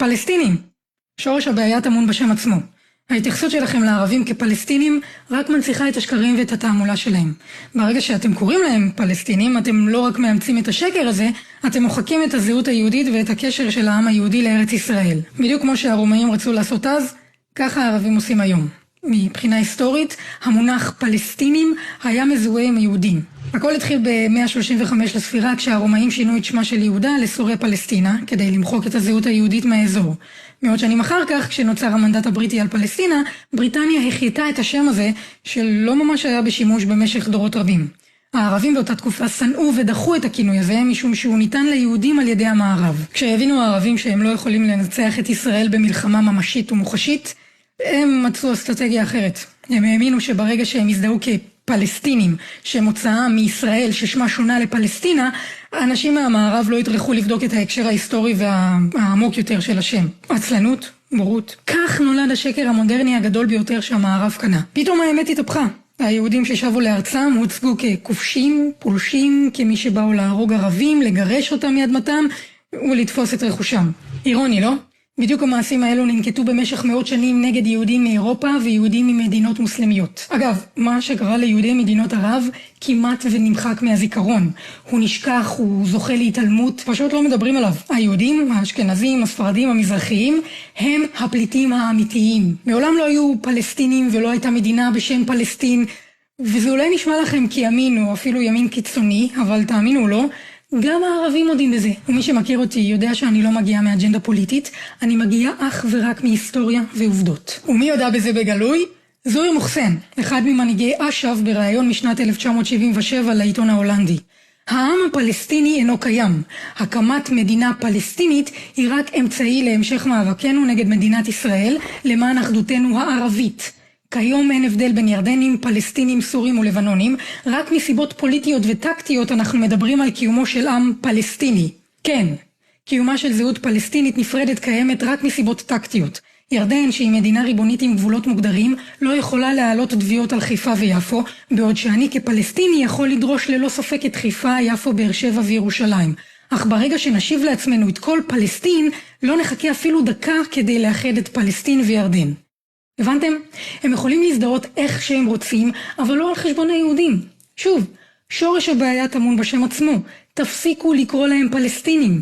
פלסטינים. שורש הבעיה טמון בשם עצמו. ההתייחסות שלכם לערבים כפלסטינים רק מנציחה את השקרים ואת התעמולה שלהם. ברגע שאתם קוראים להם פלסטינים, אתם לא רק מאמצים את השקר הזה, אתם מוחקים את הזהות היהודית ואת הקשר של העם היהודי לארץ ישראל. בדיוק כמו שהרומאים רצו לעשות אז, ככה הערבים עושים היום. מבחינה היסטורית, המונח פלסטינים היה מזוהה עם היהודים. הכל התחיל ב-135 לספירה כשהרומאים שינו את שמה של יהודה לסוריה פלסטינה, כדי למחוק את הזהות היהודית מהאזור. מאות שנים אחר כך, כשנוצר המנדט הבריטי על פלסטינה, בריטניה החייתה את השם הזה, שלא ממש היה בשימוש במשך דורות רבים. הערבים באותה תקופה שנאו ודחו את הכינוי הזה, משום שהוא ניתן ליהודים על ידי המערב. כשהבינו הערבים שהם לא יכולים לנצח את ישראל במלחמה ממשית ומוחשית, הם מצאו אסטרטגיה אחרת. הם האמינו שברגע שהם הזדהו כפלסטינים, שמוצאם מישראל ששמה שונה לפלסטינה, האנשים מהמערב לא יטרחו לבדוק את ההקשר ההיסטורי והעמוק יותר של השם. עצלנות, בורות. כך נולד השקר המודרני הגדול ביותר שהמערב קנה. פתאום האמת התהפכה. היהודים ששבו לארצם הוצגו ככובשים, פולשים, כמי שבאו להרוג ערבים, לגרש אותם מאדמתם ולתפוס את רכושם. אירוני, לא? בדיוק המעשים האלו ננקטו במשך מאות שנים נגד יהודים מאירופה ויהודים ממדינות מוסלמיות. אגב, מה שקרה ליהודי מדינות ערב כמעט ונמחק מהזיכרון. הוא נשכח, הוא זוכה להתעלמות, פשוט לא מדברים עליו. היהודים, האשכנזים, הספרדים, המזרחיים, הם הפליטים האמיתיים. מעולם לא היו פלסטינים ולא הייתה מדינה בשם פלסטין, וזה אולי נשמע לכם כימין או אפילו ימין קיצוני, אבל תאמינו לא, גם הערבים מודים בזה. ומי שמכיר אותי יודע שאני לא מגיעה מאג'נדה פוליטית, אני מגיעה אך ורק מהיסטוריה ועובדות. ומי יודע בזה בגלוי? זוהיר מוחסן, אחד ממנהיגי אש"ף בריאיון משנת 1977 לעיתון ההולנדי. העם הפלסטיני אינו קיים. הקמת מדינה פלסטינית היא רק אמצעי להמשך מאבקנו נגד מדינת ישראל למען אחדותנו הערבית. כיום אין הבדל בין ירדנים, פלסטינים, סורים ולבנונים, רק מסיבות פוליטיות וטקטיות אנחנו מדברים על קיומו של עם פלסטיני. כן, קיומה של זהות פלסטינית נפרדת קיימת רק מסיבות טקטיות. ירדן, שהיא מדינה ריבונית עם גבולות מוגדרים, לא יכולה להעלות תביעות על חיפה ויפו, בעוד שאני כפלסטיני יכול לדרוש ללא ספק את חיפה, יפו, באר שבע וירושלים. אך ברגע שנשיב לעצמנו את כל פלסטין, לא נחכה אפילו דקה כדי לאחד את פלסטין וירדן. הבנתם? הם יכולים להזדהות איך שהם רוצים, אבל לא על חשבון היהודים. שוב, שורש הבעיה טמון בשם עצמו. תפסיקו לקרוא להם פלסטינים.